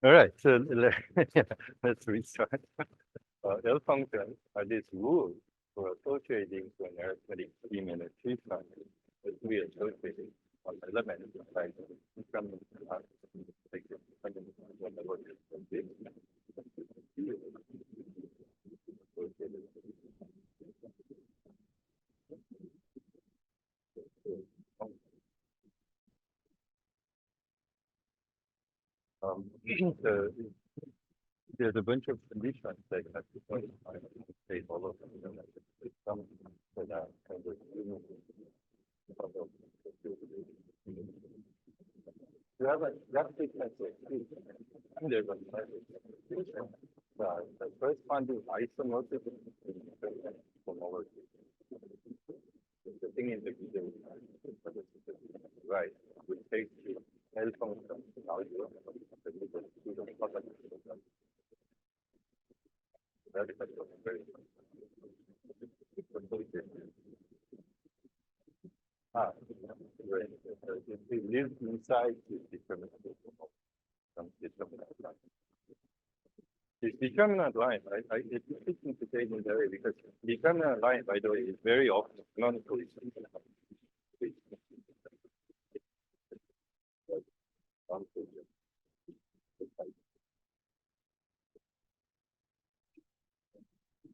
All right, so yeah, let's restart. L functions are these rules for associating to an arithmetic scheme in a tree function with three associated on elements like increment like the there's a bunch of conditions that have to state all of them. Some that are kind of you have a sequence of three. And there's a the first one is isomorphic homology. The thing is the right, which takes the L function algebra. That is very right. It lives inside this determinant this determinant line, it's interesting to say in the way because determinant line, by the way, is very often non-coincident.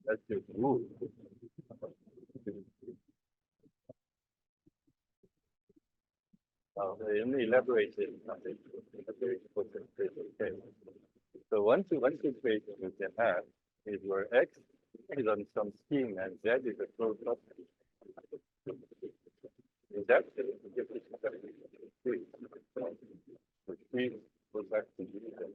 That's the rule. Let me elaborate it. So one situation you can have is where X is on some scheme and Z is a closed property. In that case, which means goes back to the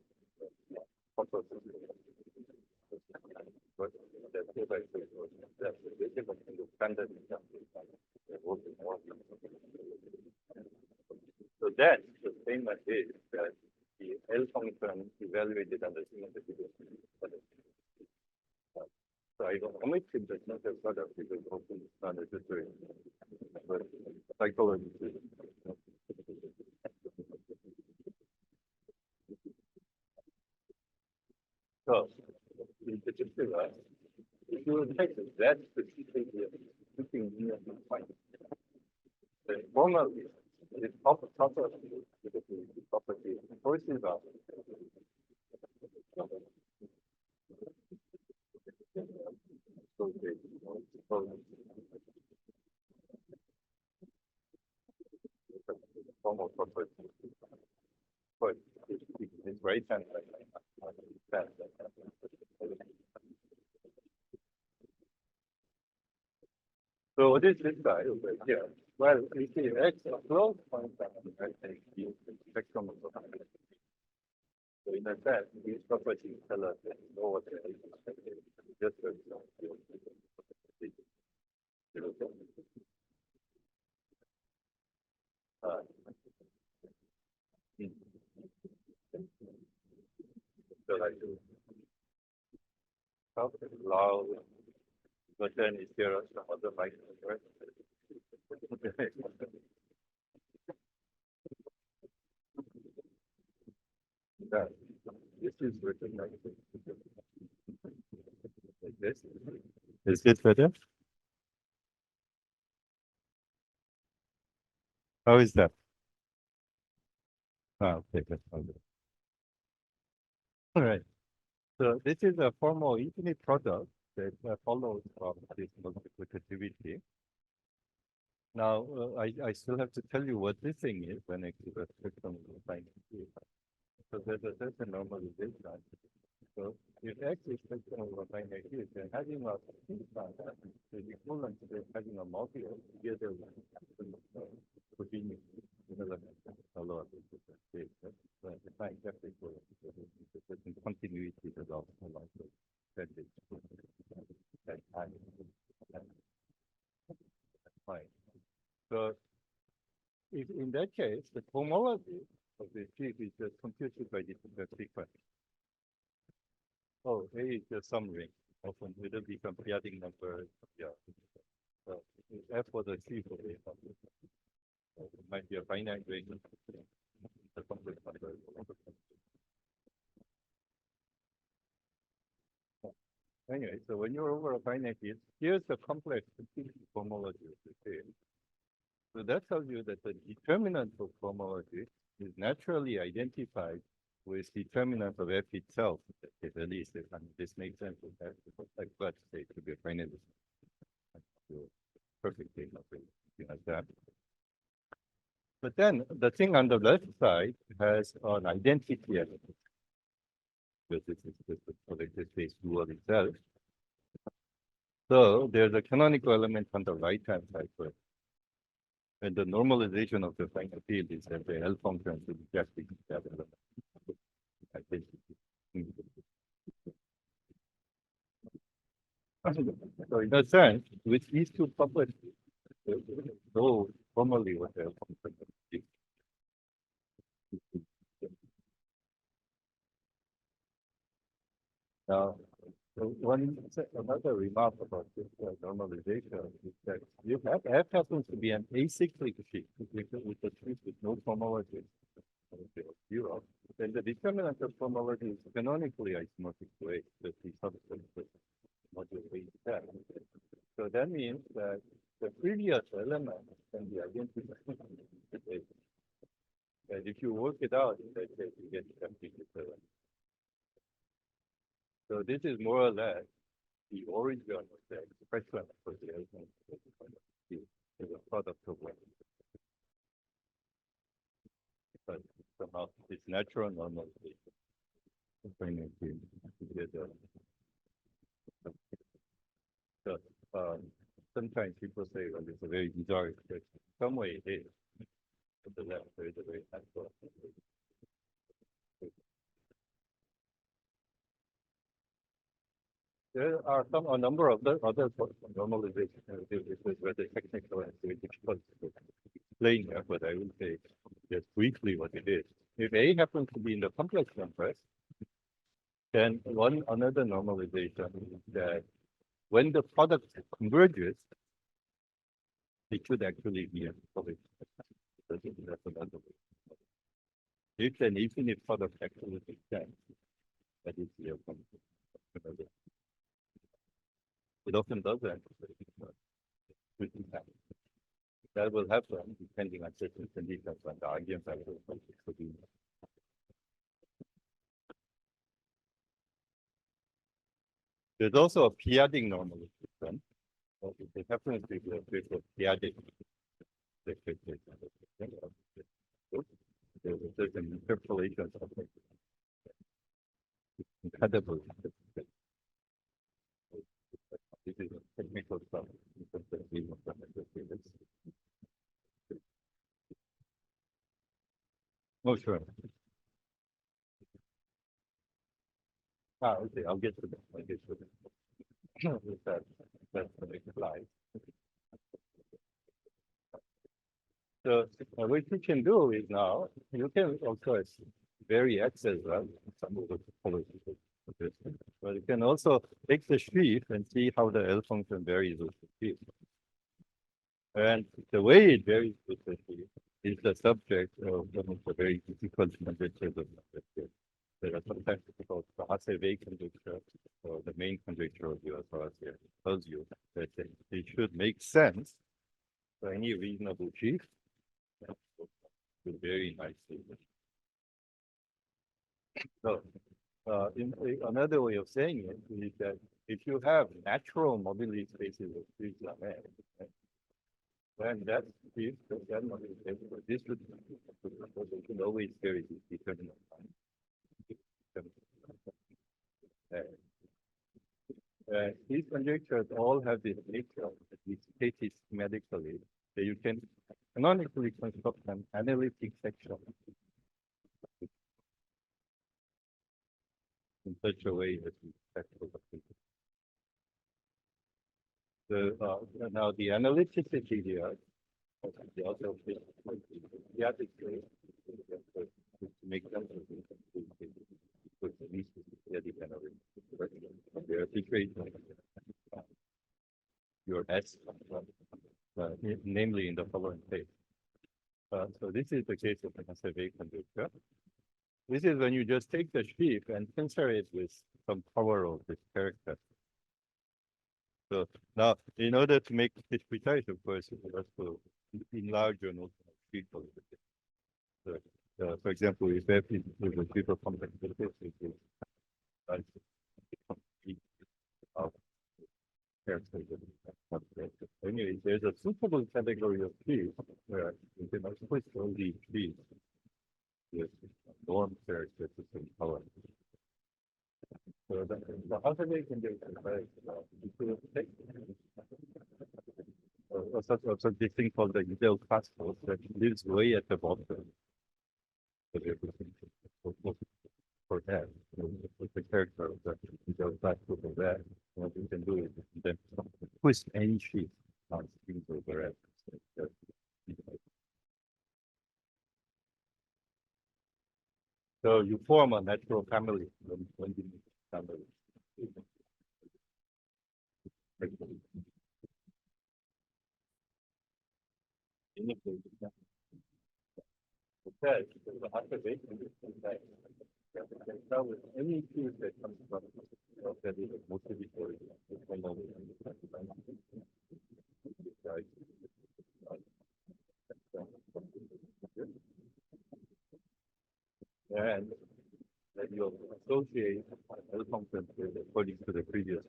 so then the statement is that the L function evaluated under symmetric. So I don't omitted the center product because often it's not necessary. But psychology is. So in particular, if you take that specifically looking near the point, the formally is proper because the property forces us. Formal property. But it's right hand side. So what is this guy over here? Well, we see X close point I think the spectrum of the so in that sense, these properties tell us that know what the X is just as so I do loud, but then is there some other mic, right? Yeah. This is written like this. Is this better? How is that? Okay, that's all good. All right. So this is a formal infinite product that follows from this multiplicativity. Now, I still have to tell you what this thing is when I give a spectrum of line. So there's a certain normalization. So if X is spectrum of a line here, then having a is equivalent to having a multi together with define exactly for certain continuity of that time. Fine. So if in that case, the cohomology of the sheaf is just computed by this sequence. Oh, A is the sum ring. Often it will become periodic number. Yeah. So F for the sheaf of A. It might be a finite ring. The complex number. Anyway, so when you're over a finite field, here's the complex cohomology of the field. So that tells you that the determinant of cohomology is naturally identified with determinant of f itself. At least, this makes sense. Like let's say to be a finite perfect thing like that. But then the thing on the left side has an identity element. Because this is just the collective space dual itself. So there's a canonical element on the right hand side for it. And the normalization of the finite field is that the L function should be just that element. So in a sense, with these two properties, though formally what the L function is. Now, another remark about this normalization is that you have F happens to be an acyclic sheet with a sheet with no cohomology zero. Then the determinant of cohomology is canonically isomorphic to A, that the substance module A is that. So that means that the previous element can be identified with A. And if you work it out, in that case, you get empty element. So this is more or less the origin of the expression for the element is a product of one. But somehow it's natural normalization. So sometimes people say, well, it's a very bizarre expression. Some way it is. But the left there is a very natural. There are a number of other normalization where the technical and very difficult to explain here, but I will say just briefly what it is. If A happens to be in the complex compress, then another normalization is that when the product converges, it should actually be a complex. That's another way. If an infinite product actually makes sense, that is the complex. It often doesn't. That will happen depending on certain conditions and the argument factors. There's also a periodic normalization. It happens to be a periodic. There's a certain interpolation of it. Incredible. This is a technical stuff. Oh, sure. Okay, I'll get to that. That's the next slide. So what you can do is now, you can of course vary x as well. Some of the topology. But you can also take the sheaf and see how the L function varies with the sheaf. And the way it varies with the sheaf is the subject of one of the very difficult conjectures of the There are sometimes called the Hasse-Weil conjecture, or the main conjecture of USRS here tells you that it should make sense for any reasonable sheaf to vary nicely. So, another way of saying it is that if you have natural mobility spaces of three dimensions, then that is that mobility space, this would always vary determinant. These conjectures all have this nature that we stated schematically, that you can canonically construct an analytic section in such a way that we now the analyticity here, the other to make them your S, namely in the following case. So this is the case of the Hasse-Weil conjecture. This is when you just take the sheaf and tensor it with some power of this character. So now, in order to make this precise, of course, we have to enlarge your notion of sheet a little bit. For example, if F is a triple complex surface, it is like of characters. Anyway, there's a suitable category of trees where you can also put all these trees with norm characteristics and color. So the other way can do also this thing called the ideal cluster that lives way at the bottom of everything for that. With the character of the ideal cluster for that, what you can do is then twist any sheet on strings over it. So you form a natural family when you make a family. Okay, so the observation is that start with any truth that comes from that is motivatory. And that you'll associate L function according to the previous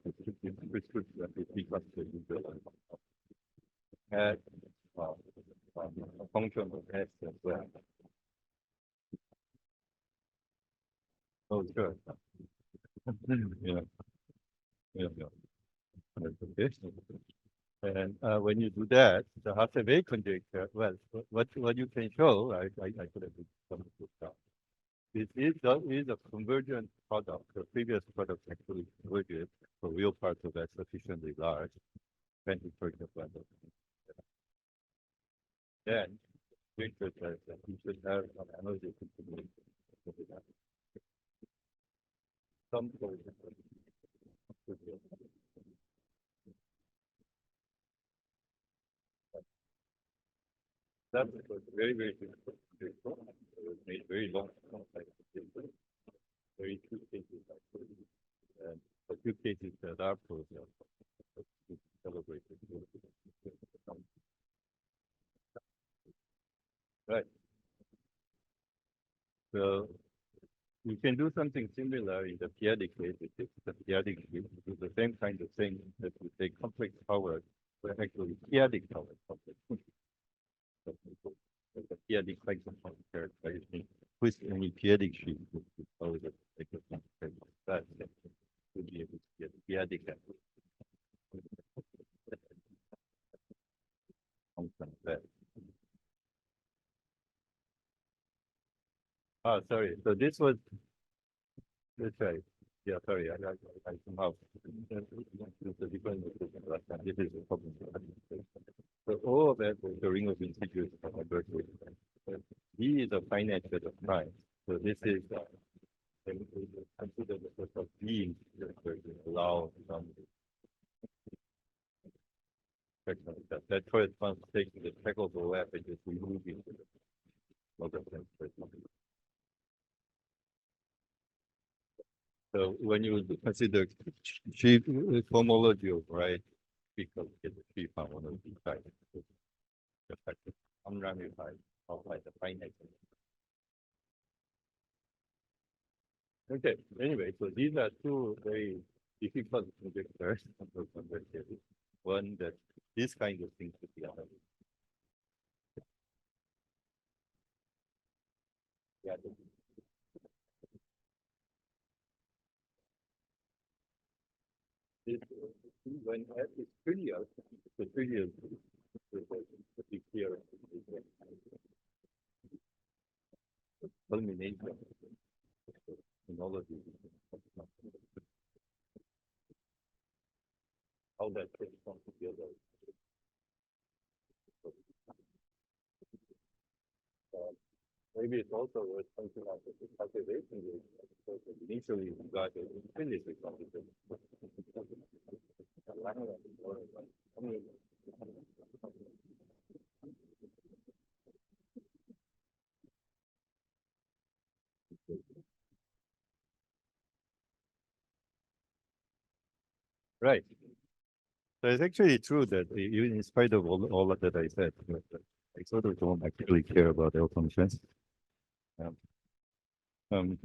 prescription that we deconstructed had a function of S as well. Oh, sure. Yeah. Yeah. Okay. And when you do that, the Hasse-Weil conjecture, well, what you can show, I could have some good stuff. This is a convergent product. The previous product actually converges. The real part of that sufficiently large, 20%. Then, picture says that you should have an energy continuum. Some sort of that was very, very difficult. It was made very long, very few cases actually. And a few cases that are celebrated. Right. So you can do something similar in the periodic case. It's the periodic case. Do the same kind of thing that we say complex powers, but actually periodic powers. The periodic function characterization with any periodic sheet with power that that would be able to get periodic function that. Oh, sorry. So this was that's right. Yeah, sorry. I somehow the different this is a problem. So all of that is the ring of integers of a birthday. D is a finite set of primes. So this is consider the sort of being allow some that. That corresponds to taking the check overlap and just removing the multiple. So when you consider sheet cohomology of right, because get the sheet on one of these sides, the fact that unramified of like the finite. Okay. Anyway, so these are two very difficult conjectures. One that this kind of thing could be done. Yeah. This, when F is trivial, the trivial to be clear. Culmination in all of these. How that thing comes together. Maybe it's also worth something like the cultivation rate. Initially, we got it infinitely complicated. Right. So it's actually true that even in spite of all of that I said, I sort of don't actually care about L functions. Um, um,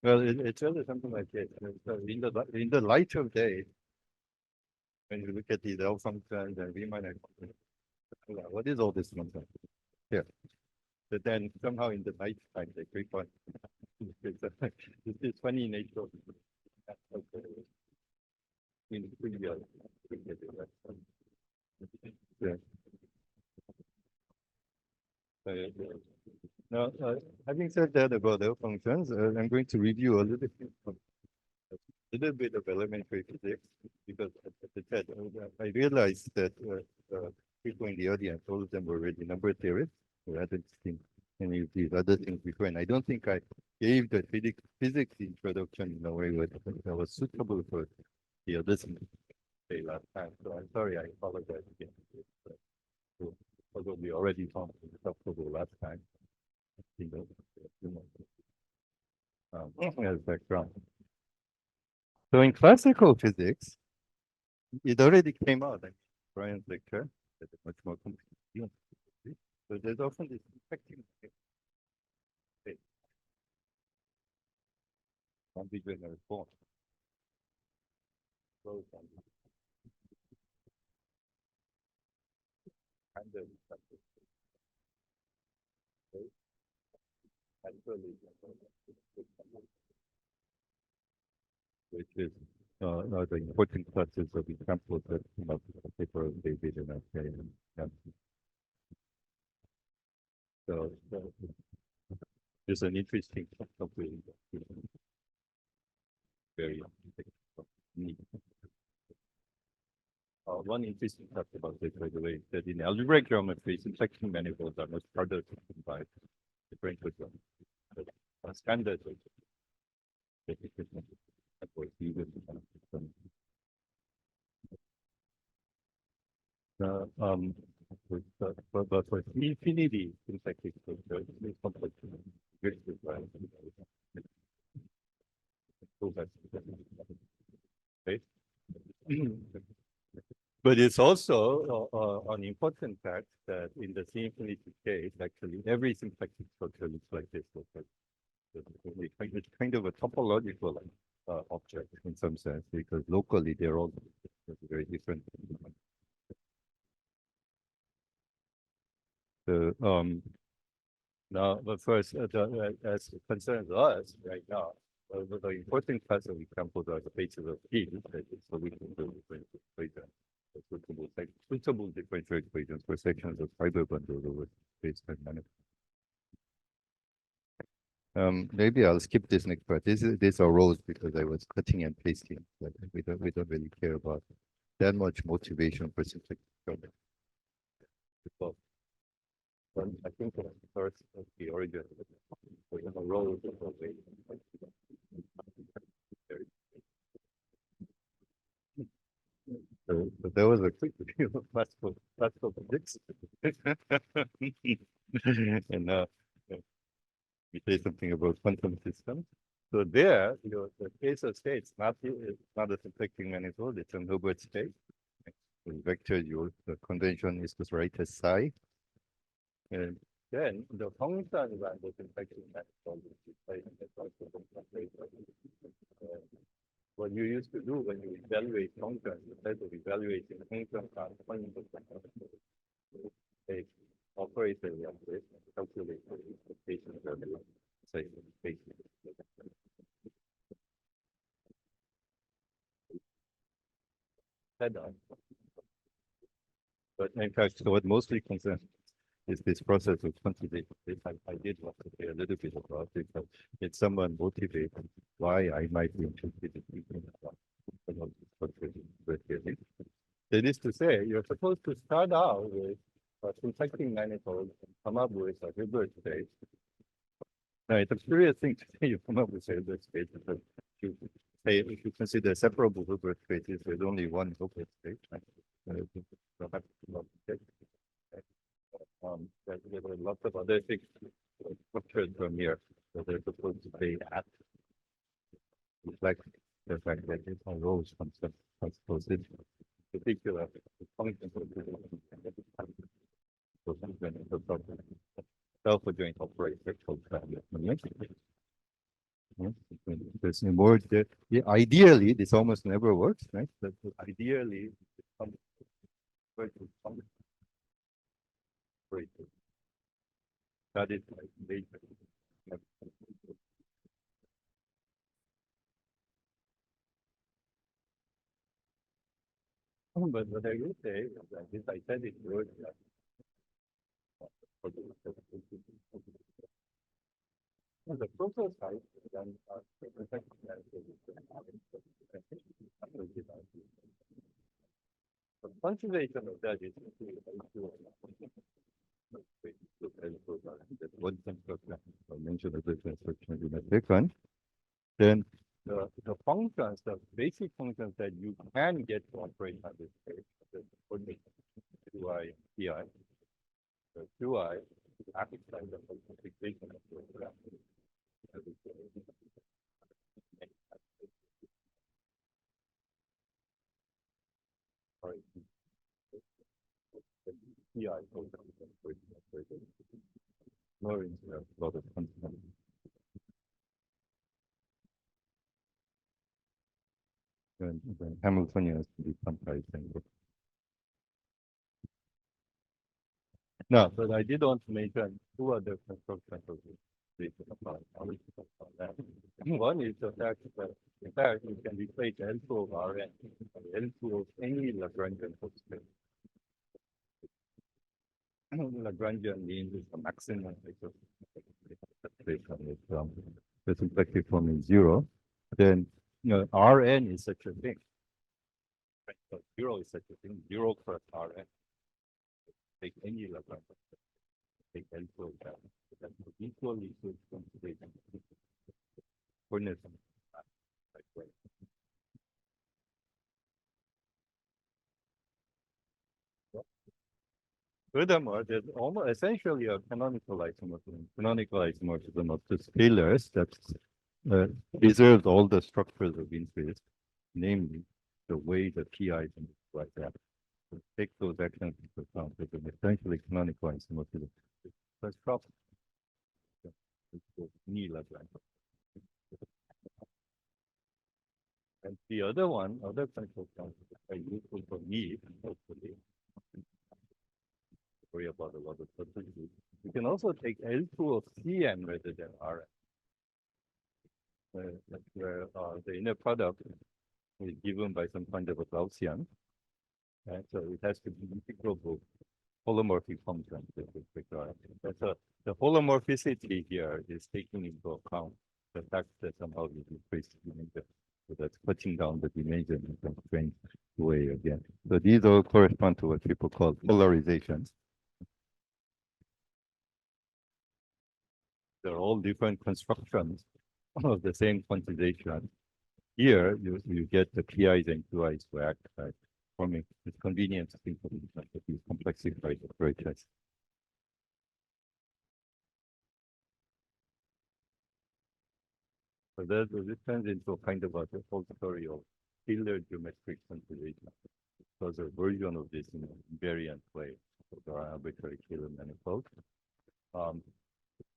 well, it's really something like this. So in the light of day, when you look at these L functions and we might have, what is all this nonsense? Yeah. But then somehow in the night time they creep on. It's funny nature of in previous. Yeah. Now, having said that about L functions, I'm going to review a little bit of elementary physics because as I said, I realized that people in the audience, all of them were already number theorists. So I hadn't seen any of these other things before, and I don't think I gave the physics introduction in a way that was suitable for the other things say last time. So I'm sorry, I apologize again. So, although we already found stuff for the last time, you know, as background. So in classical physics, it already came out in Brian's lecture that is much more complete. So there's often this infecting state, ambiguous form. So kind of actually, which is the important classes of examples that come up in the paper of David and I. So there's an interesting topic, very neat. One interesting fact about this, by the way, is that in algebraic geometry, inflection manifolds are much harder to combine differential geometry. Standard um, but for infinity syntactic structure, it's complex. Right? But it's also an important fact that in the C infinity case, actually, every syntactic structure looks like this. It's kind of a topological object in some sense, because locally they're all very different. So, now, but first, as concerns us right now, the important class of examples are the bases of fields, so we can do differential equations, suitable differential equations for sections of fiber bundles over space and manifold. Maybe I'll skip this next part. These are rows because I was cutting and pasting. But we don't really care about that much motivation for simple geometry. I think the first of the origin we're gonna roll it away. So that was a quick review of classical physics. And we say something about quantum systems. So there, the case of states it's not a conflicting manifold, it's an Hilbert state. The vector, the convention is to write as psi. And then the function that was infecting manifold what you used to do when you evaluate functions, instead of evaluating functions on they operate the calculate the expectations of the space. Head on. But in fact, so what mostly concerns is this process of quantization. I did want to say a little bit about it, but it's someone motivated why I might be interested in thinking about that is to say, you're supposed to start out with a syntactic manifold and come up with a Hilbert space. Now, it's a curious thing to say you come up with a Hilbert space, because if you consider separable Hilbert spaces, there's only one Hilbert space. Right? There were lots of other things structured from here, so they're supposed to be at reflect the fact that it's all rows from position. particular function for self-adjoint operator called there's more that ideally this almost never works, right? But ideally that is like later. But what I will say is that this I said it earlier. The process side, then the quantization of that is one construction. I mentioned the construction in a second. Then the functions, the basic functions that you can get to operate on this space, the coordinate 2i, pi, the 2i is actually the multiplication of the graph. PI more into a lot of content. And Hamiltonian has to be quantizing. No, but I did want to mention two other constructions of this. One is the fact that, in fact, you can replace L2 of Rn by L2 of any Lagrangian subspace. Lagrangian means it's the maximum space on it. The symplectic form is 0. Then, Rn is such a thing. So 0 is such a thing. 0 plus Rn. Take any Lagrangian. Take L2 of that. That's equally to consideration. Coordinates. Furthermore, there's almost essentially a canonical isomorphism. Canonical isomorphism of the scalars that preserves all the structures of interest, namely the way the PIs and like that. So take those actions into account. There's an essentially canonical isomorphism. Let's drop. And the other one, other control functions are useful for me, hopefully. Worry about a lot of substitutes. You can also take L2 of Cn rather than Rn. Where the inner product is given by some kind of a Gaussian. And so it has to be integrable holomorphic function. So the holomorphicity here is taking into account the fact that somehow you decrease the dimension. So that's cutting down the dimension in some strange way again. So these all correspond to what people call polarizations. They're all different constructions of the same quantization. Here, you get the PIs and QIs to act like forming it's convenient to think of these complexified operators. So this turns into a kind of a whole story of scalar geometric quantization. So there's a version of this in a invariant way. So there are arbitrary scalar manifolds.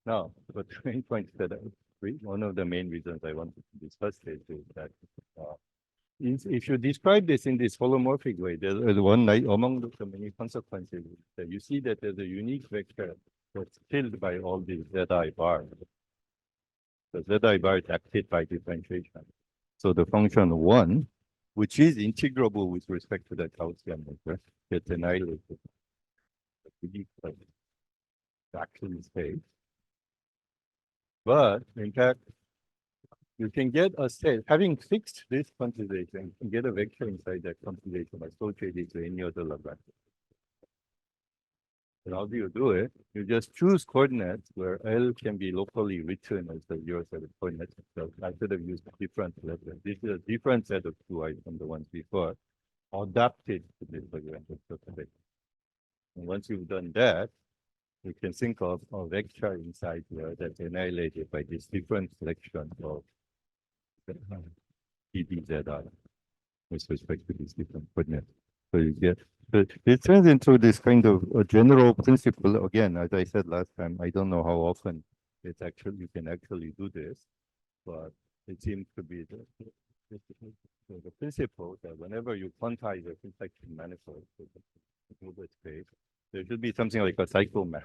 Now, but the main point that one of the main reasons I wanted to discuss this is that if you describe this in this holomorphic way, there's one among the many consequences that you see that there's a unique vector that's filled by all these Zi bars. The Zi bar is acted by differentiation. So the function 1, which is integrable with respect to the Gaussian vector, gets annihilated. Actually stays. But in fact, you can get a set, having fixed this quantization, you can get a vector inside that quantization associated to any other Lagrange. And how do you do it? You just choose coordinates where L can be locally written as the zero set of coordinates. So I should have used a different letter. This is a different set of 2i's from the ones before, adapted to this Lagrange space. And once you've done that, you can think of a vector inside here that's annihilated by this different selection of PDZI with respect to these different coordinates. So you get, so it turns into this kind of a general principle. Again, as I said last time, I don't know how often it's actually, you can actually do this, but it seems to be the principle that whenever you quantize a symplectic manifold with the global space, there should be something like a cycle map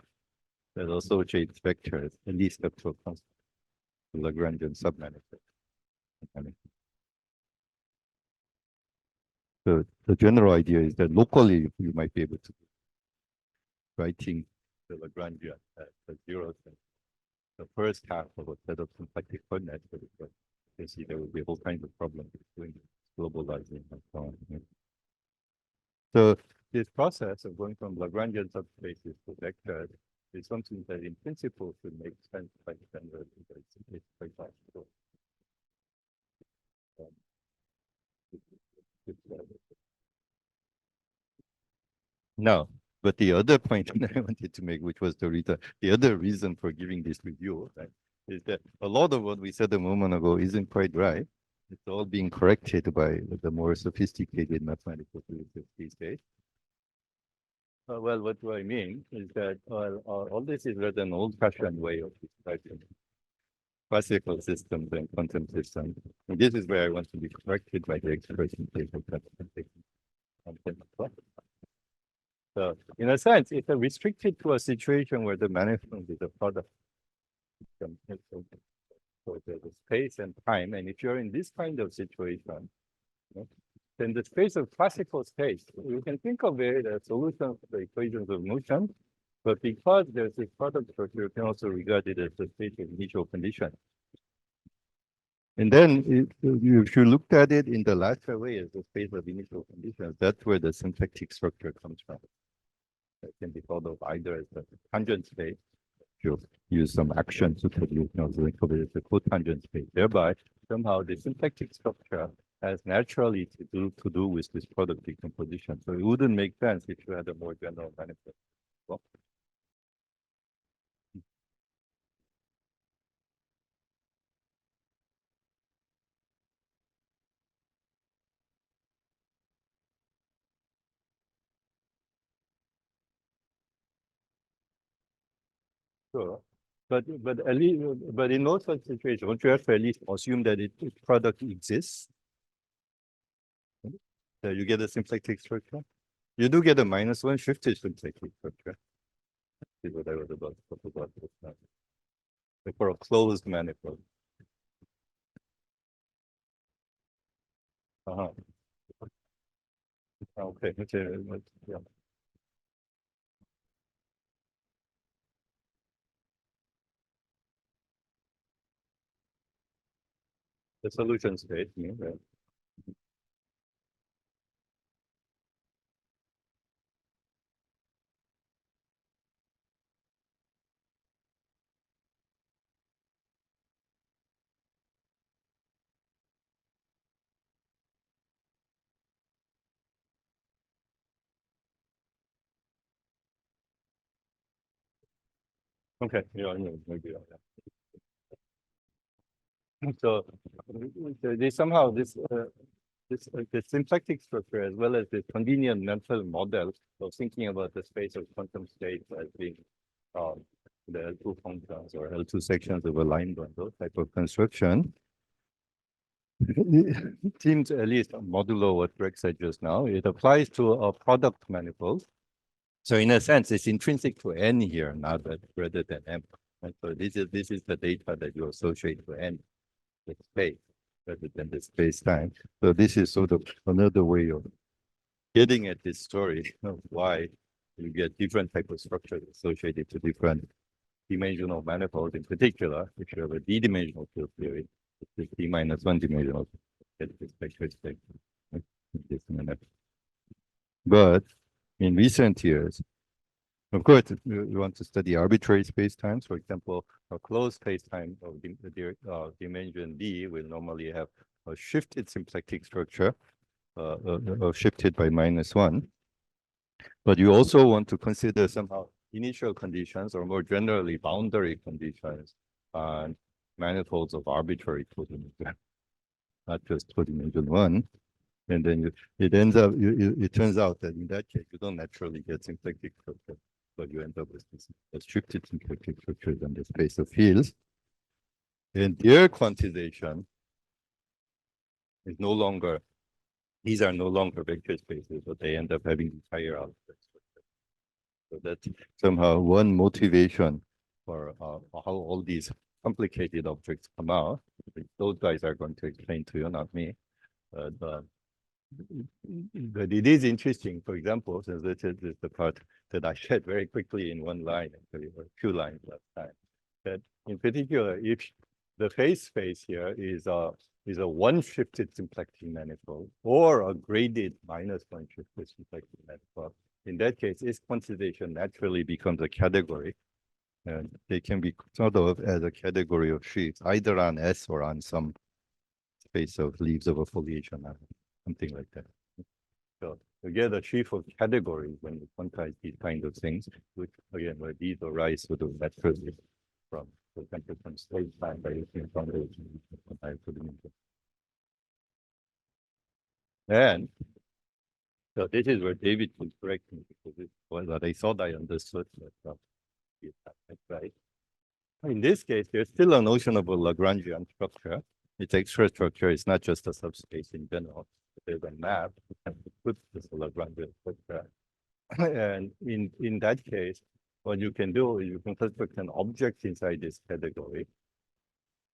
that associates vectors, at least up to a constant Lagrangian submanifold. The general idea is that locally you might be able to writing the Lagrangian at the zeros and the first half of a set of symplectic coordinates, but you see there will be all kinds of problems with doing globalizing and so on. Yeah. So this process of going from Lagrangian subspaces to vectors is something that in principle should make sense by standard. It's quite possible. No, but the other point that I wanted to make, which was the other reason for giving this review, right, is that a lot of what we said a moment ago isn't quite right. It's all being corrected by the more sophisticated mathematical physicists these days. Well, what do I mean is that all this is rather an old-fashioned way of describing classical systems and quantum systems. And this is where I want to be corrected by the expression table. So in a sense, it's restricted to a situation where the manifold is a product. So there's a space and time, and if you're in this kind of situation, then the space of classical space, you can think of it as solution to the equations of motion, but because there's this product structure, you can also regard it as the state of initial condition. And then if you looked at it in the latter way as the space of initial conditions, that's where the symplectic structure comes from. It can be thought of either as the tangent space, you use some action to produce, think of it as the cotangent space. Thereby, somehow the symplectic structure has naturally to do with this product decomposition. So it wouldn't make sense if you had a more general manifold. Well, sure. But at least, but in most such situations, don't you have to at least assume that its product exists? So you get a symplectic structure. You do get a -1 shifted symplectic structure. Is what I was about to talk about just now. So for a closed manifold. Uh-huh. Okay. Yeah. The solution state, right? Okay. Yeah, maybe. So, they somehow the symplectic structure as well as the convenient mental model of thinking about the space of quantum states as being um, the L2 functions or L2 sections of a line bundle type of construction seems, at least modulo what Greg said just now, it applies to a product manifold. So in a sense, it's intrinsic to N here, not that rather than M. And so this is the data that you associate to N, the space, rather than the space-time. So this is sort of another way of getting at this story of why you get different type of structures associated to different dimensional manifolds. In particular, if you have a d-dimensional field theory, it's d-1 dimensional, get this vector space. But in recent years, of course, you want to study arbitrary spacetimes. For example, a closed spacetime of dimension d will normally have a shifted symplectic structure, shifted by -1. But you also want to consider somehow initial conditions or more generally boundary conditions on manifolds of arbitrary codimension, not just codimension 1. And then it ends up, it turns out that in that case, you don't naturally get symplectic structure, but you end up with this restricted symplectic structures on the space of fields. And their quantization is no longer, these are no longer vector spaces, but they end up having these higher algebra structures. So that's somehow one motivation for how all these complicated objects come out. Those guys are going to explain to you, not me. But it is interesting, for example, since this is the part that I said very quickly in one line, actually, or two lines last time, that in particular, if the phase space here is a one-shifted symplectic manifold or a graded minus one-shifted symplectic manifold, in that case, its quantization naturally becomes a category. And they can be thought of as a category of sheaves, either on S or on some space of leaves of a foliation, something like that. So you get a sheaf of categories when you quantize these kind of things, which again, where these arise sort of naturally from, for example, from space time by using foundation. And so this is where David was correcting, because it was what I thought I understood. That's right. In this case, there's still a notion of a Lagrangian structure. Its extra structure is not just a subspace in general. There's a map and put this Lagrangian structure. And in that case, what you can do is you can construct an object inside this category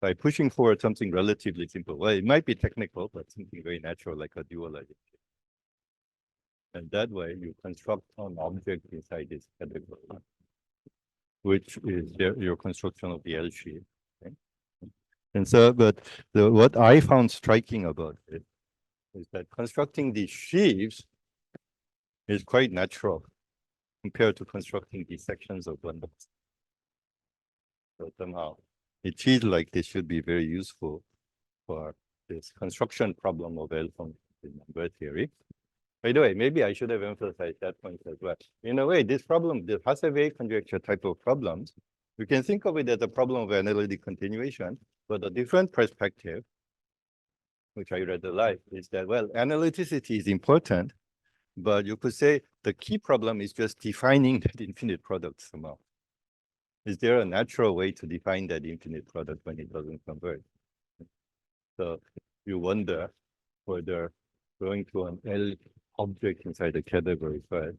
by pushing forward something relatively simple. Well, it might be technical, but something very natural like a dualization. And that way you construct an object inside this category, which is your construction of the L sheaf. Okay? And so, but what I found striking about it is that constructing these sheaves is quite natural compared to constructing these sections of bundles. So somehow it feels like this should be very useful for this construction problem of L functions in number theory. By the way, maybe I should have emphasized that point as well. In a way, this problem, the Hasse-Weil conjecture type of problems, you can think of it as a problem of analytic continuation, but a different perspective, which I read a lot, is that, well, analyticity is important, but you could say the key problem is just defining that infinite product somehow. Is there a natural way to define that infinite product when it doesn't converge? So you wonder whether going to an L object inside the category first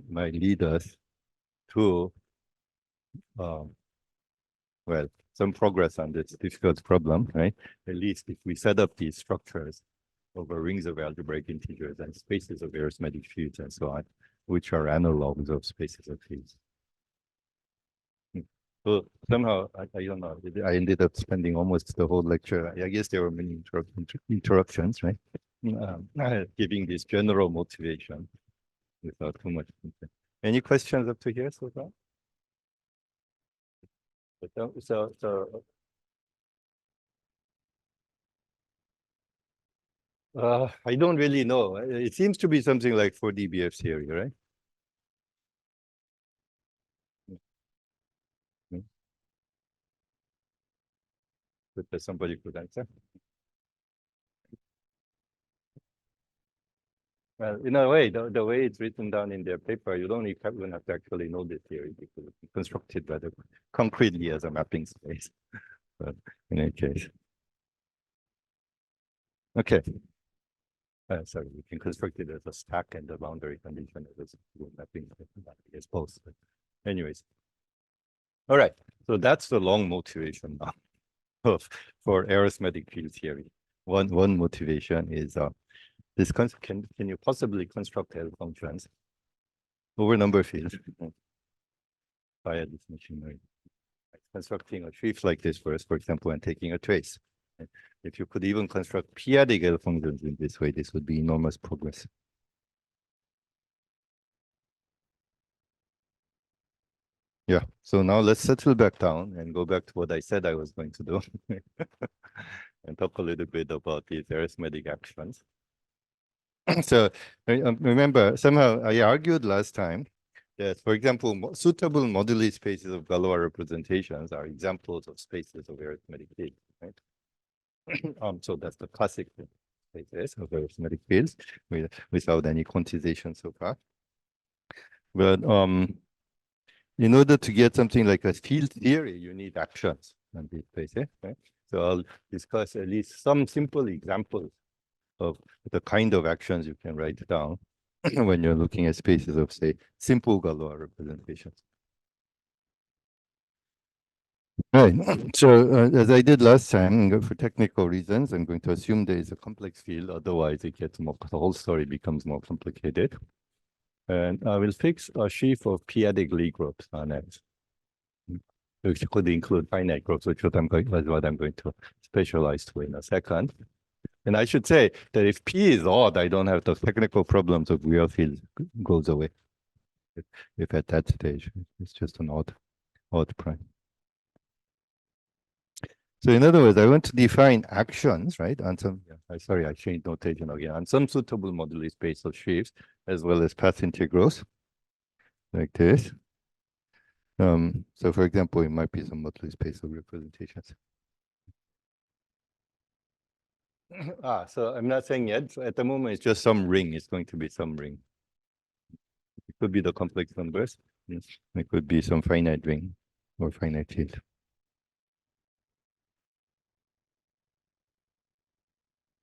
might lead us to, well, some progress on this difficult problem, right? At least if we set up these structures over rings of algebraic integers and spaces of arithmetic fields and so on, which are analogs of spaces of fields. So somehow, I don't know, I ended up spending almost the whole lecture. I guess there were many interruptions, right? Giving this general motivation without too much content. Any questions up to here so far? I don't really know. It seems to be something like 4dBF theory, right? But somebody could answer. Well, in a way, the way it's written down in their paper, you don't even have to actually know the theory because it's constructed rather concretely as a mapping space. But in any case. Okay. Sorry, we can construct it as a stack and the boundary condition as a mapping as both. But anyways. All right. So that's the long motivation now for arithmetic field theory. One motivation is this can you possibly construct L functions over number fields via this machinery? Constructing a sheaf like this first, for example, and taking a trace. If you could even construct p-adic L functions in this way, this would be enormous progress. Yeah, so now let's settle back down and go back to what I said I was going to do and talk a little bit about these arithmetic actions. So remember, somehow I argued last time that, for example, suitable moduli spaces of Galois representations are examples of spaces of arithmetic fields, right? So that's the classic thing. spaces of arithmetic fields without any quantization so far. But in order to get something like a field theory, you need actions on these spaces, right? So I'll discuss at least some simple examples of the kind of actions you can write down when you're looking at spaces of, say, simple Galois representations. Right. So as I did last time, for technical reasons, I'm going to assume there is a complex field. Otherwise, it gets more. The whole story becomes more complicated. And I will fix a sheaf of p-adic Lie groups on X, which could include finite groups, which is what I'm going to specialize to in a second. And I should say that if P is odd, I don't have the technical problems of real field goes away. If at that stage, it's just an odd prime. So in other words, I want to define actions, right? On some, sorry, I changed notation again. On some suitable moduli space of sheaves, as well as path integrals, like this. So for example, it might be some moduli space of representations. So I'm not saying yet. So at the moment, it's just some ring. It's going to be some ring. It could be the complex numbers. It could be some finite ring or finite field.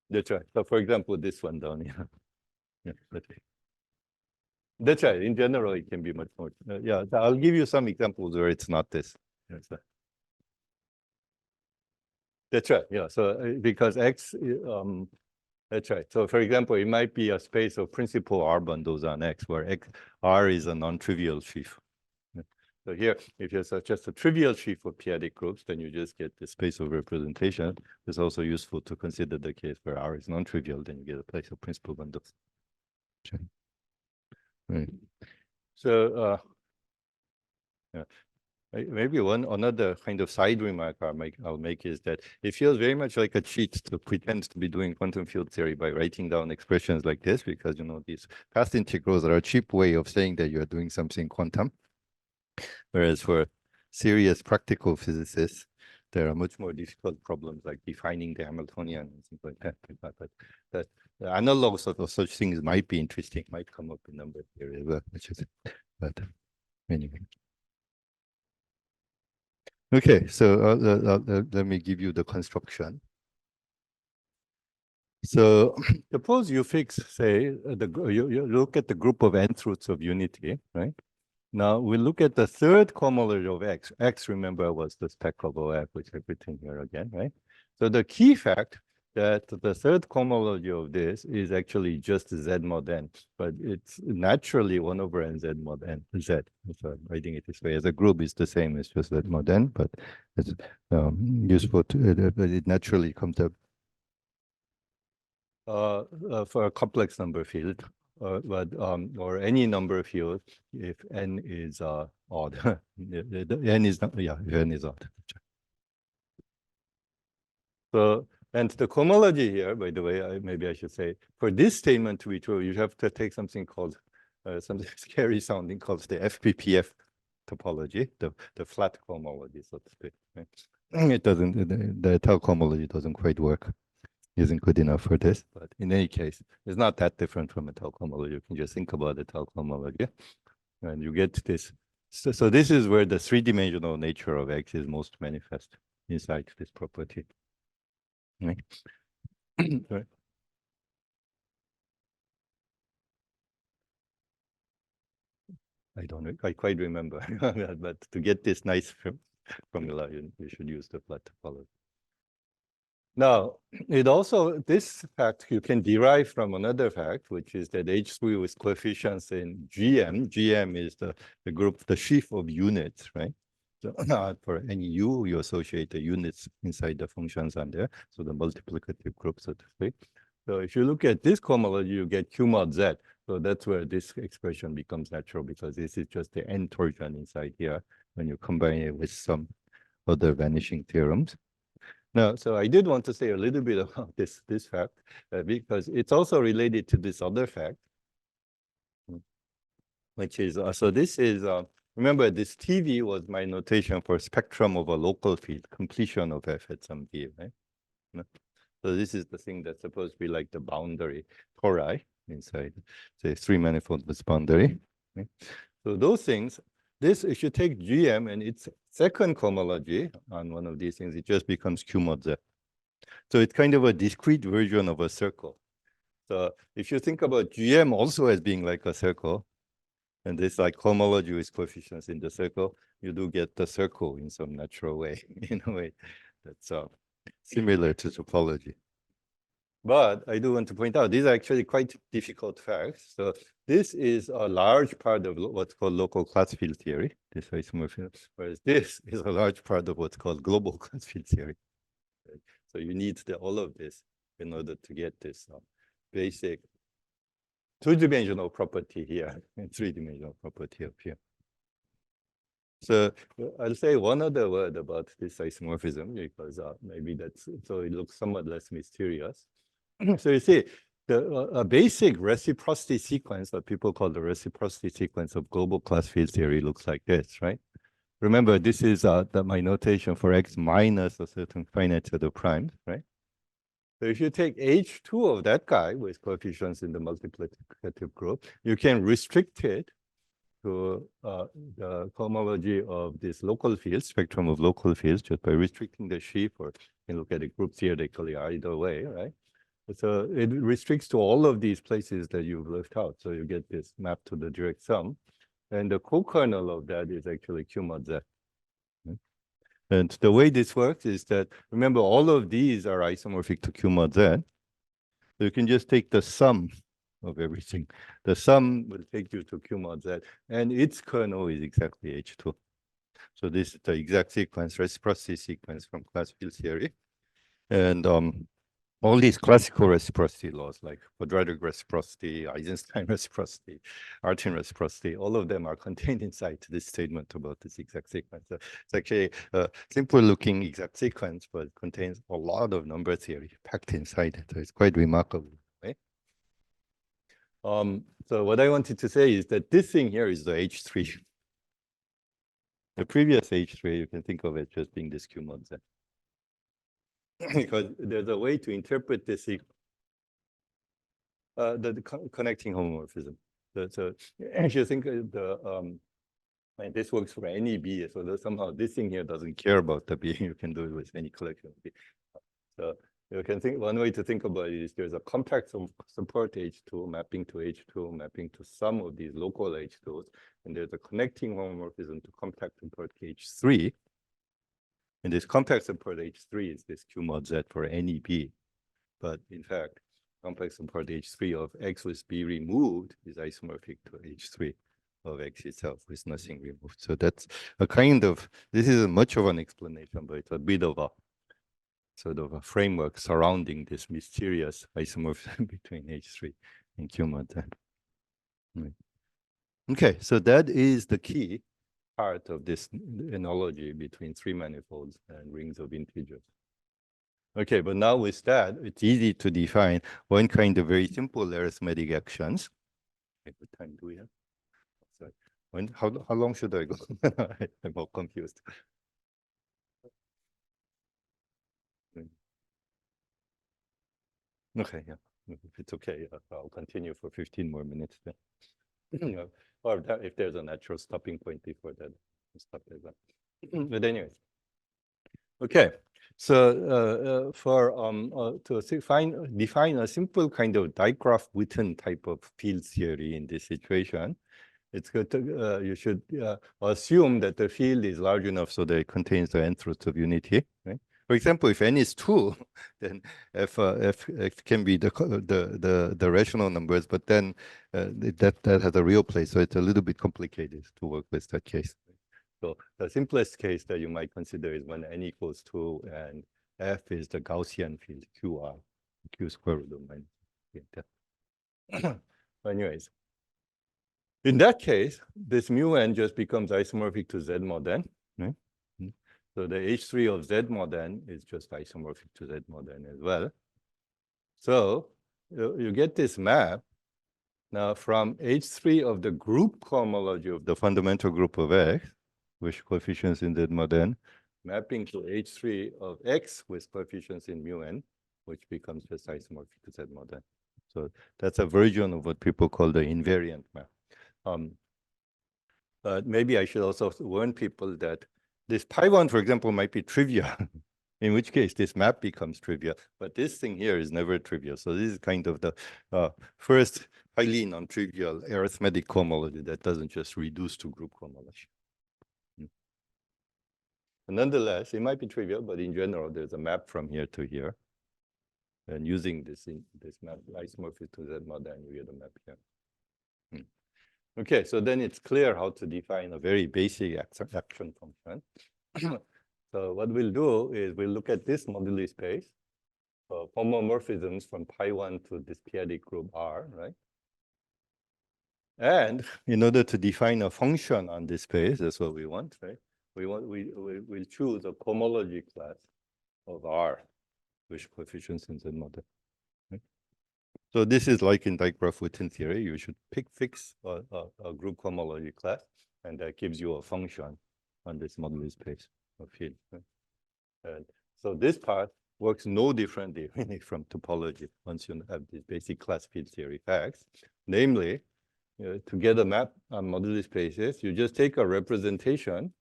That's right. So for example, this one down here. Yeah, that's right. In general, it can be much more. Yeah, I'll give you some examples where it's not this. Yes, that's right. Yeah. So because X, that's right. So for example, it might be a space of principal R bundles on X, where R is a non-trivial sheaf. So here, if you have just a trivial sheaf of p-adic groups, then you just get the space of representation. It's also useful to consider the case where R is non-trivial, then you get a place of principal bundles. Okay. Right. So yeah. Maybe another kind of side remark I'll make is that it feels very much like a cheat to pretend to be doing quantum field theory by writing down expressions like this, because these path integrals are a cheap way of saying that you're doing something quantum. Whereas for serious practical physicists, there are much more difficult problems like defining the Hamiltonian and things like that. But the analogs of such things might be interesting, might come up in number theory as well, but anyway. Okay, so let me give you the construction. So suppose you fix, say, you look at the group of nth roots of unity, right? Now we look at the third cohomology of X. X, remember, was the spec of OF, which I've written here again, right? So the key fact that the third cohomology of this is actually just Z mod n, but it's naturally 1 over n Z mod n Z. So I'm writing it this way. As a group, it's the same. It's just Z mod n, but it's useful to it naturally comes up for a complex number field. Or any number field if n is odd. N is not, yeah, if n is odd. So, and the cohomology here, by the way, maybe I should say, for this statement to be true, you have to take something called, something scary sounding called the FPPF topology, the flat cohomology, so to speak. Right? It doesn't, the tau cohomology doesn't quite work. Isn't good enough for this, but in any case, it's not that different from a tau cohomology. You can just think about the tau cohomology, and you get this. So this is where the three-dimensional nature of X is most manifest inside this property. Right? Right. I don't I quite remember, but to get this nice formula, you should use the flat topology. Now, this fact you can derive from another fact, which is that H3 with coefficients in GM. GM is the group, the sheaf of units, right? So for any U, you associate the units inside the functions on there. So the multiplicative group, so to speak. So if you look at this cohomology, you get Q mod Z. So that's where this expression becomes natural, because this is just the n torsion inside here when you combine it with some other vanishing theorems. No, so I did want to say a little bit about this fact, because it's also related to this other fact, which is, so this is, remember this TV was my notation for spectrum of a local field, completion of F at some V, right? So this is the thing that's supposed to be like the boundary tori inside, say, three-manifold with boundary. Okay? So those things, this, if you take GM and its second cohomology on one of these things, it just becomes Q mod Z. So it's kind of a discrete version of a circle. So if you think about GM also as being like a circle, and this like cohomology with coefficients in the circle, you do get the circle in some natural way, in a way that's similar to topology. But I do want to point out, these are actually quite difficult facts. So this is a large part of what's called local class field theory, this isomorphism, whereas this is a large part of what's called global class field theory. So you need all of this in order to get this basic two-dimensional property here and three-dimensional property up here. So I'll say one other word about this isomorphism because maybe that's, so it looks somewhat less mysterious. So you see, a basic reciprocity sequence that people call the reciprocity sequence of global class field theory looks like this, right? Remember, this is my notation for x minus a certain finite set of primes, right? So if you take H2 of that guy with coefficients in the multiplicative group, you can restrict it to the cohomology of this local field, spectrum of local fields, just by restricting the sheaf, or you can look at the group theoretically either way, right? So it restricts to all of these places that you've left out. So you get this map to the direct sum. And the co-kernel of that is actually Q mod Z. And the way this works is that, remember, all of these are isomorphic to Q mod Z. So you can just take the sum of everything. The sum will take you to Q mod Z, and its kernel is exactly H2. So this is the exact sequence, reciprocity sequence from class field theory. And all these classical reciprocity laws, like quadratic reciprocity, Eisenstein reciprocity, Artin reciprocity, all of them are contained inside this statement about this exact sequence. So it's actually a simple looking exact sequence, but it contains a lot of number theory packed inside it. So it's quite remarkable, right? So what I wanted to say is that this thing here is the H3. The previous H3, you can think of it just being this Q mod Z. Because there's a way to interpret this sequence. The connecting homomorphism. So if you think and this works for any B, so somehow this thing here doesn't care about the B. You can do it with any collection of B. So you can think, one way to think about it is there's a compact support H2 mapping to H2 mapping to some of these local H2s, and there's a connecting homomorphism to compact support H3. And this compact support H3 is this Q mod Z for any B. But in fact, complex support H3 of X with B removed is isomorphic to H3 of X itself with nothing removed. So that's a kind of, this is much of an explanation, but it's a bit of a sort of a framework surrounding this mysterious isomorphism between H3 and Q mod Z. Right. Okay, so that is the key part of this analogy between three manifolds and rings of integers. Okay, but now with that, it's easy to define one kind of very simple arithmetic actions. Okay, what time do we have? Sorry. How long should I go? I'm all confused. Okay, yeah. If it's okay, I'll continue for 15 more minutes then. Or if there's a natural stopping point before that, stop there. But anyways. Okay, so to define a simple kind of Dijkgraaf-Witten type of field theory in this situation, it's good to, you should assume that the field is large enough so that it contains the nth roots of unity. Right? For example, if n is 2, then f can be the rational numbers, but then that has a real place, so it's a little bit complicated to work with that case. So the simplest case that you might consider is when n equals 2 and f is the Gaussian field qr, q square root of minus. Anyways, in that case, this mu n just becomes isomorphic to z mod n. Right? So the H3 of z mod n is just isomorphic to z mod n as well. So you get this map now from H3 of the group cohomology of the fundamental group of X, with coefficients in z mod n, mapping to H3 of X with coefficients in mu n. which becomes just isomorphic to Z mod n. So that's a version of what people call the invariant map. Maybe I should also warn people that this pi1, for example, might be trivial, in which case this map becomes trivial. But this thing here is never trivial. So this is kind of the first highly non-trivial arithmetic cohomology that doesn't just reduce to group cohomology. Nonetheless, it might be trivial, but in general, there's a map from here to here. And using this map, isomorphic to Z mod n, you get a map here. Okay, so then it's clear how to define a very basic action function. So what we'll do is we'll look at this moduli space, homomorphisms from pi1 to this p-adic group R, right? And in order to define a function on this space, that's what we want, right? We'll choose a cohomology class of R, with coefficients in Z mod n. Right? So this is like in Dijkgraaf-Witten theory. You should fix a group cohomology class, and that gives you a function on this moduli space of field. Right? And so this part works no differently really from topology once you have these basic class field theory facts. Namely, to get a map on moduli spaces, you just take a representation,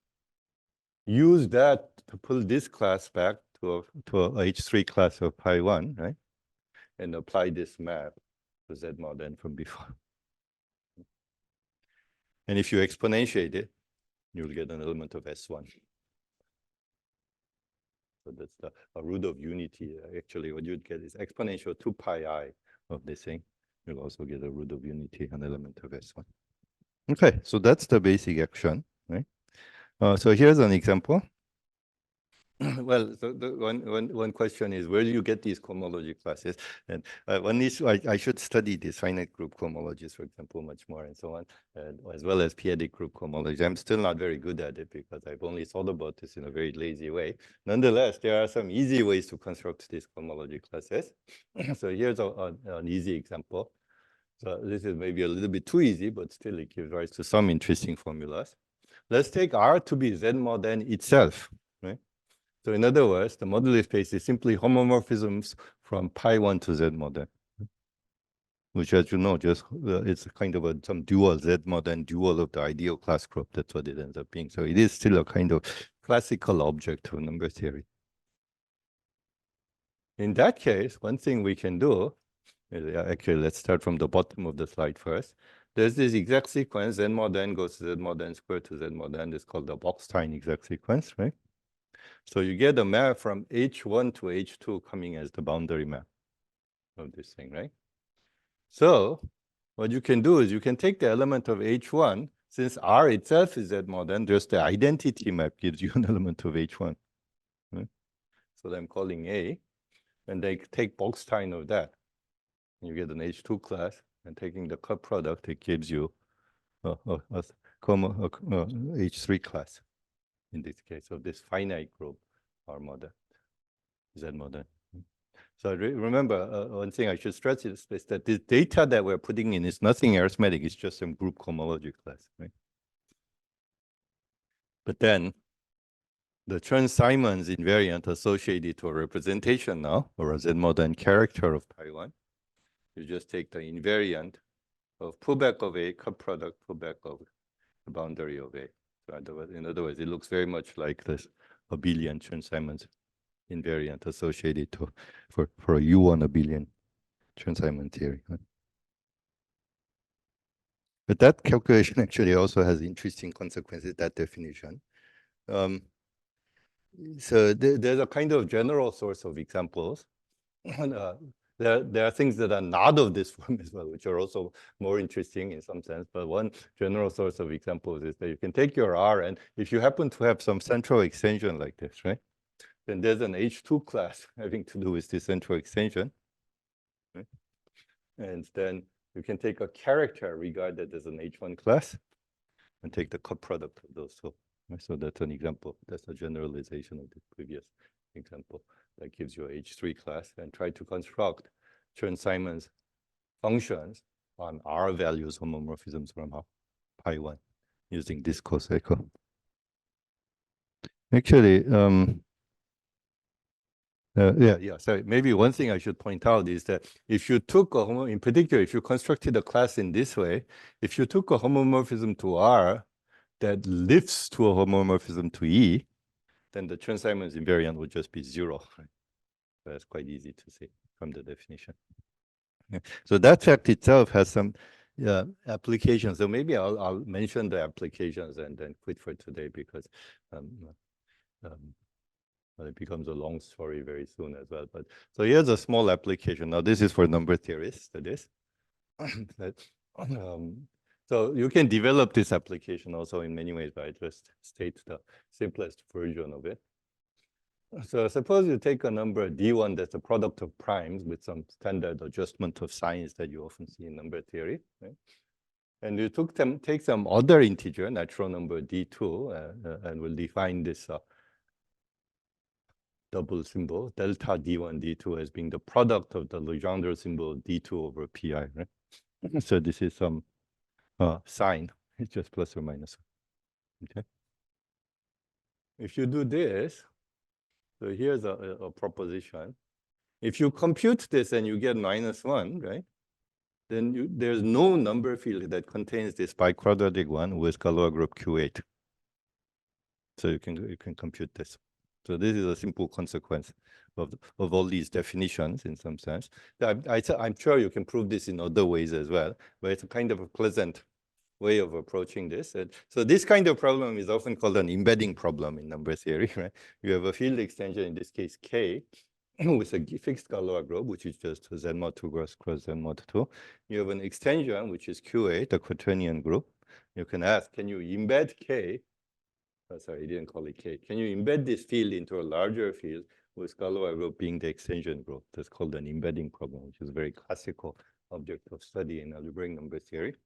use that to pull this class back to a H3 class of pi1, right? And apply this map to Z mod n from before. And if you exponentiate it, you'll get an element of S1. So that's a root of unity. Actually, what you'd get is exponential 2 pi I of this thing. You'll also get a root of unity, an element of S1. Okay, so that's the basic action, right? So here's an example. Well, so one question is, where do you get these cohomology classes? And one issue, I should study these finite group cohomologies, for example, much more and so on, as well as p-adic group cohomology. I'm still not very good at it because I've only thought about this in a very lazy way. Nonetheless, there are some easy ways to construct these cohomology classes. So here's an easy example. So this is maybe a little bit too easy, but still it gives rise to some interesting formulas. Let's take R to be Z mod n itself, right? So in other words, the moduli space is simply homomorphisms from pi1 to Z mod n, which, as you know, just it's kind of some dual Z mod n, dual of the ideal class group. That's what it ends up being. So it is still a kind of classical object of number theory. In that case, one thing we can do is, actually, let's start from the bottom of the slide first. There's this exact sequence, Z mod n goes to Z mod n squared to Z mod n. It's called the Box-Stein exact sequence, right? So you get a map from H1 to H2 coming as the boundary map of this thing, right? So what you can do is you can take the element of H1, since R itself is Z mod n, just the identity map gives you an element of H1. Right? So I'm calling A, and they take Box-Stein of that. You get an H2 class, and taking the cut product, it gives you a H3 class. In this case of this finite group R mod n, Z mod n. So remember, one thing I should stress is that this data that we're putting in is nothing arithmetic. It's just some group cohomology class, right? But then the Chern-Simons invariant associated to a representation now, or a Z mod n character of pi1, you just take the invariant of pullback of A, cut product, pullback of the boundary of A. So in other words, it looks very much like this abelian Chern-Simons invariant associated to for a U1 abelian Chern-Simons theory. Right? But that calculation actually also has interesting consequences, that definition. So there's a kind of general source of examples. There are things that are not of this form as well, which are also more interesting in some sense. But one general source of examples is that you can take your R, and if you happen to have some central extension like this, right? Then there's an H2 class having to do with this central extension. Right? And then you can take a character regarded as an H1 class and take the cut product of those two. Right? So that's an example. That's a generalization of the previous example. That gives you a H3 class, and try to construct Chern-Simons functions on R values homomorphisms from pi1 using this cocycle. Actually, Yeah. Sorry. Maybe one thing I should point out is that if you took in particular, if you constructed a class in this way, if you took a homomorphism to R that lifts to a homomorphism to E, then the Chern-Simons invariant would just be 0. Right? That's quite easy to see from the definition. Yeah. So that fact itself has some applications. So maybe I'll mention the applications and then quit for today because it becomes a long story very soon as well. But so here's a small application. Now this is for number theorists. So you can develop this application also in many ways, but I just state the simplest version of it. So suppose you take a number d1 that's a product of primes with some standard adjustment of signs that you often see in number theory, right? And you take some other integer, natural number d2, and we'll define this double symbol, delta d1, d2 as being the product of the Legendre symbol d2 over pi, right? So this is some sign, it's just plus or minus, okay? If you do this, so here's a proposition. If you compute this and you get -1, right? Then there's no number field that contains this biquadratic one with Galois group Q8. So you can compute this. So this is a simple consequence of all these definitions in some sense. I'm sure you can prove this in other ways as well, but it's a kind of a pleasant way of approaching this. And so this kind of problem is often called an embedding problem in number theory, right? You have a field extension, in this case K, with a fixed Galois group, which is just Z mod 2 cross Z mod 2. You have an extension, which is Q8, the quaternion group. You can ask, can you embed K? Oh, sorry, I didn't call it K. Can you embed this field into a larger field with Galois group being the extension group? That's called an embedding problem, which is a very classical object of study in algebraic number theory.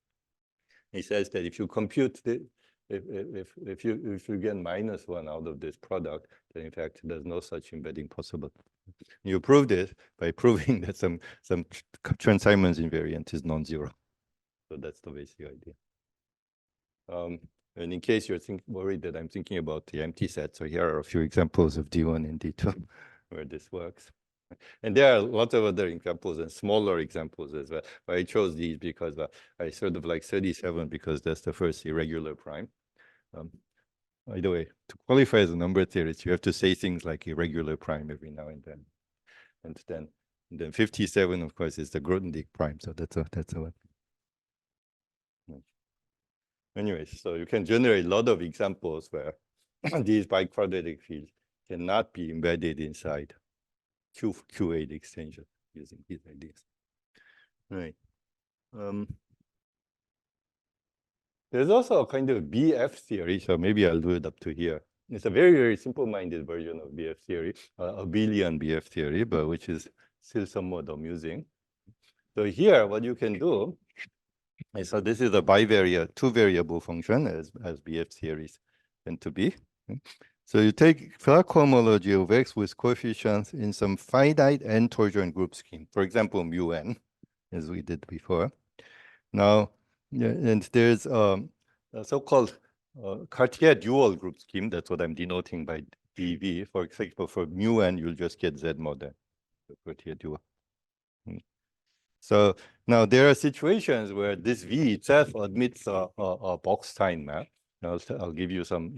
He says that if you compute the, if you get -1 out of this product, then in fact there's no such embedding possible. You prove this by proving that some Chern-Simons invariant is non-zero. So that's the basic idea. And in case you're worried that I'm thinking about the empty set, so here are a few examples of D1 and D2 where this works. And there are lots of other examples and smaller examples as well. But I chose these because I sort of like 37 because that's the first irregular prime. By the way, to qualify as a number theorist, you have to say things like irregular prime every now and then. And then 57, of course, is the Grothendieck prime. So that's a one. Anyways, so you can generate a lot of examples where these biquadratic fields cannot be embedded inside Q8 extension using these ideas. Right. There's also a kind of BF theory, so maybe I'll do it up to here. It's a very, very simple-minded version of BF theory, abelian BF theory, but which is still somewhat amusing. So here, what you can do is, so this is a bivariate, two-variable function, as BF theories tend to be. So you take Clark cohomology of X with coefficients in some finite n torsion group scheme, for example, mu n, as we did before. Now, and there's a so-called Cartier dual group scheme. That's what I'm denoting by dV. For example, for mu n, you'll just get Z mod n, the Cartier dual. So now there are situations where this V itself admits a Box-Stein map. I'll give you some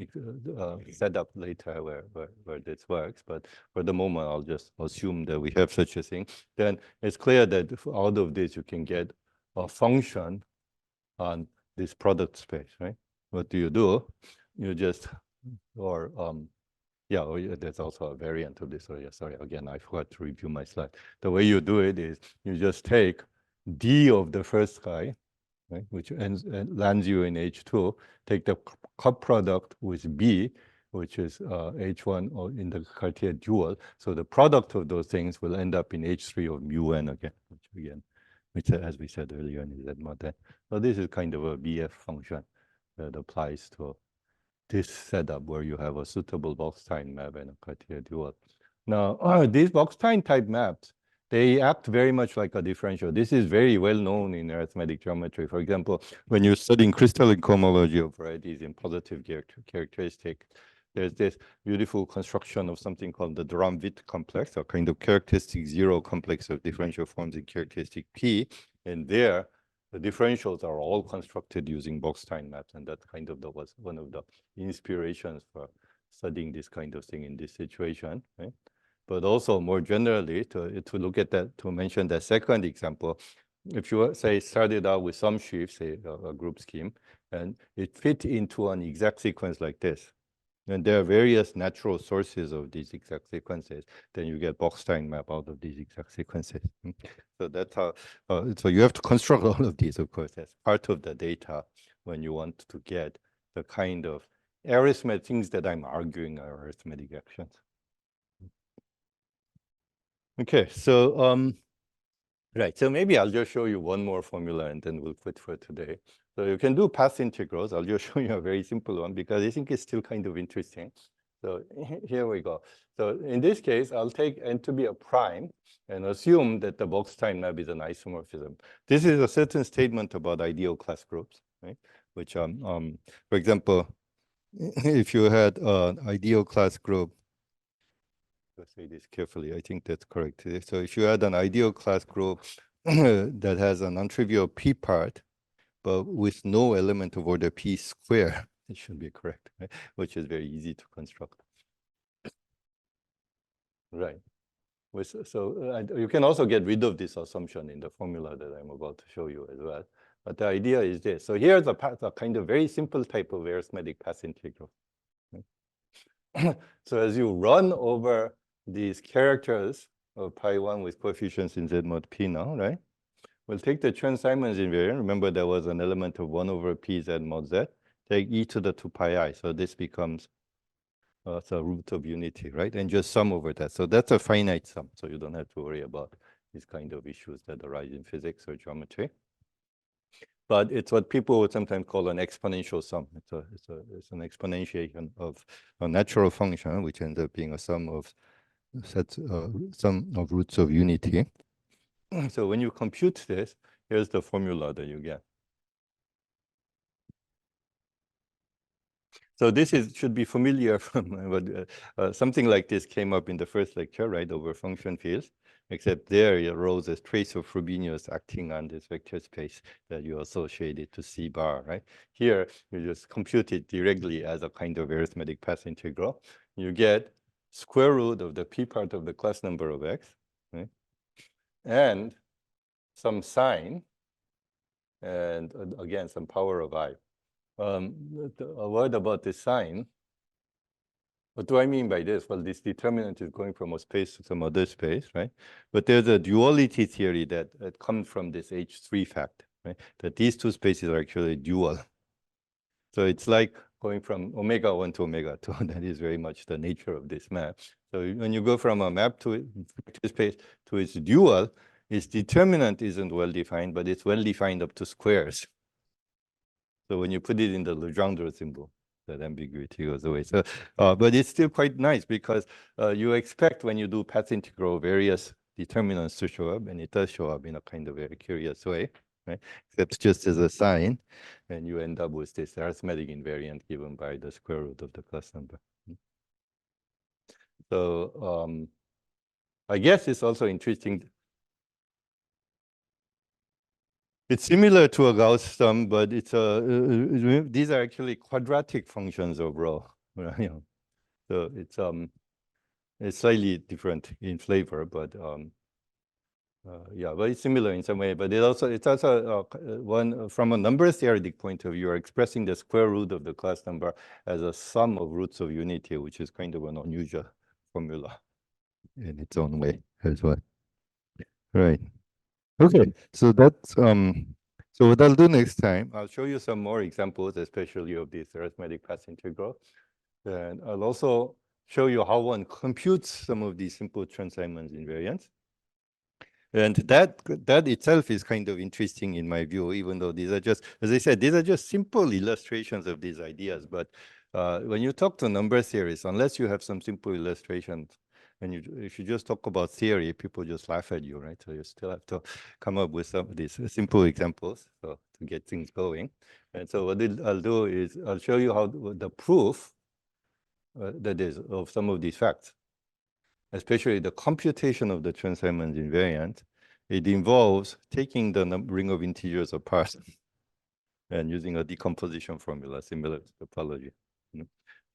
setup later where this works, but for the moment, I'll just assume that we have such a thing. Then it's clear that out of this, you can get a function on this product space, right? What do? You just, there's also a variant of this. So yeah, sorry, again, I forgot to review my slide. The way you do it is you just take D of the first guy, right, which lands you in H2, take the cup product with B, which is H1 or in the Cartier dual. So the product of those things will end up in H3 of mu n again, which as we said earlier, is Z mod n. So this is kind of a BF function that applies to this setup where you have a suitable Box-Stein map and a Cartier dual. Now, these Box-Stein type maps, they act very much like a differential. This is very well known in arithmetic geometry. For example, when you're studying crystalline cohomology of varieties in positive characteristic, there's this beautiful construction of something called the Drum-Witt complex, a kind of characteristic zero complex of differential forms in characteristic P. And there, the differentials are all constructed using Box-Stein maps, and that kind of was one of the inspirations for studying this kind of thing in this situation, right? But also more generally, to look at that, to mention the second example, if you say started out with some sheaf, say a group scheme, and it fit into an exact sequence like this, and there are various natural sources of these exact sequences, then you get Box-Stein map out of these exact sequences. So that's how, so you have to construct all of these, of course, as part of the data when you want to get the kind of arithmetic things that I'm arguing are arithmetic actions. Okay, so right, so maybe I'll just show you one more formula and then we'll quit for today. So you can do path integrals. I'll just show you a very simple one because I think it's still kind of interesting. So here we go. So in this case, I'll take n to be a prime and assume that the Box-Stein map is an isomorphism. This is a certain statement about ideal class groups, right? Which, for example, if you had an ideal class group, let's say this carefully, I think that's correct. So if you had an ideal class group that has a non-trivial p part, but with no element of order p square, it should be correct, right? Which is very easy to construct. Right. So you can also get rid of this assumption in the formula that I'm about to show you as well. But the idea is this. So here's a kind of very simple type of arithmetic path integral. Right? So as you run over these characters of pi 1 with coefficients in Z mod P now, right? We'll take the Chern-Simons invariant. Remember, there was an element of 1 over P Z mod Z. Take e to the 2 pi I. So this becomes the root of unity, right? And just sum over that. So that's a finite sum. So you don't have to worry about these kind of issues that arise in physics or geometry. But it's what people would sometimes call an exponential sum. It's an exponentiation of a natural function, which ends up being a sum of sets, sum of roots of unity. So when you compute this, here's the formula that you get. So this should be familiar from something like this came up in the first lecture, right, over function fields, except there it arose as trace of Frobenius acting on this vector space that you associated to C bar, right? Here, you just compute it directly as a kind of arithmetic path integral. You get square root of the P part of the class number of X, right? And some sign, and again, some power of I. A word about this sign. What do I mean by this? Well, this determinant is going from a space to some other space, right? But there's a duality theory that comes from this H3 fact, right? That these two spaces are actually dual. So it's like going from omega 1 to omega 2. That is very much the nature of this map. So when you go from a map to space to its dual, its determinant isn't well defined, but it's well defined up to squares. So when you put it in the Legendre symbol, that ambiguity goes away. So, but it's still quite nice because you expect when you do path integral various determinants to show up, and it does show up in a kind of very curious way, right? Except just as a sign, and you end up with this arithmetic invariant given by the square root of the class number. So I guess it's also interesting. It's similar to a Gauss sum, but it's these are actually quadratic functions of rho. You know, so it's slightly different in flavor, but yeah, very similar in some way. But it's also one from a number theoretic point of view, you're expressing the square root of the class number as a sum of roots of unity, which is kind of an unusual formula in its own way as well. Right. Okay, so that's so what I'll do next time, I'll show you some more examples, especially of this arithmetic path integral. And I'll also show you how one computes some of these simple Chern-Simons invariants. And that itself is kind of interesting in my view, even though these are just, as I said, these are just simple illustrations of these ideas. But when you talk to number theorists, unless you have some simple illustrations, and if you just talk about theory, people just laugh at you, right? So you still have to come up with some of these simple examples so to get things going. And so what I'll do is I'll show you how the proof that is, of some of these facts, especially the computation of the Chern-Simons invariant. It involves taking the ring of integers apart and using a decomposition formula similar to topology.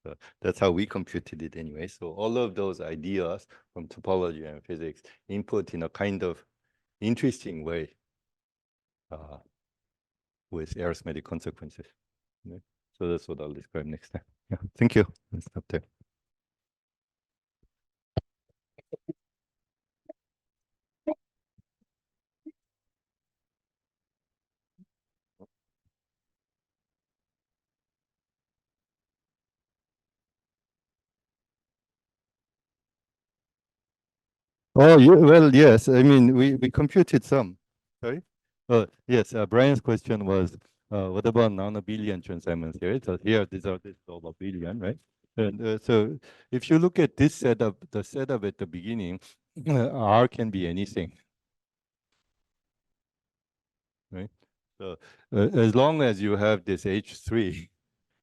So that's how we computed it anyway. So all of those ideas from topology and physics input in a kind of interesting way with arithmetic consequences. So that's what I'll describe next time. Yeah, thank you. Let's stop there. Oh, well, yes. I mean, we computed some. Sorry? Yes, Brian's question was, what about non-abelian Chern-Simons here? So here, this is all abelian, right? And so if you look at this setup, the setup at the beginning, R can be anything, right? So as long as you have this H3,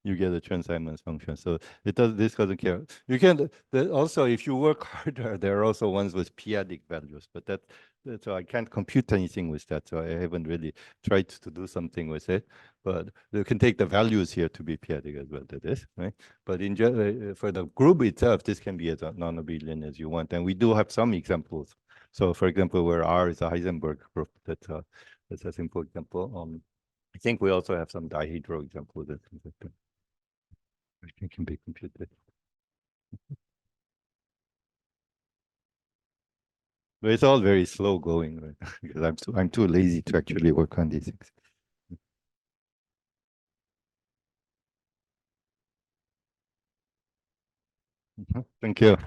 you get a Chern-Simons function. So this doesn't care. You can also, if you work harder, there are also ones with p-adic values, but so I can't compute anything with that. So I haven't really tried to do something with it. But you can take the values here to be p-adic as well. That is right. But in for the group itself, this can be as non-abelian as you want, and we do have some examples. So, for example, where R is a Heisenberg group, that's a simple example. I think we also have some dihedral examples that can be computed. But it's all very slow going, right? Because I'm too lazy to actually work on these things. Thank you.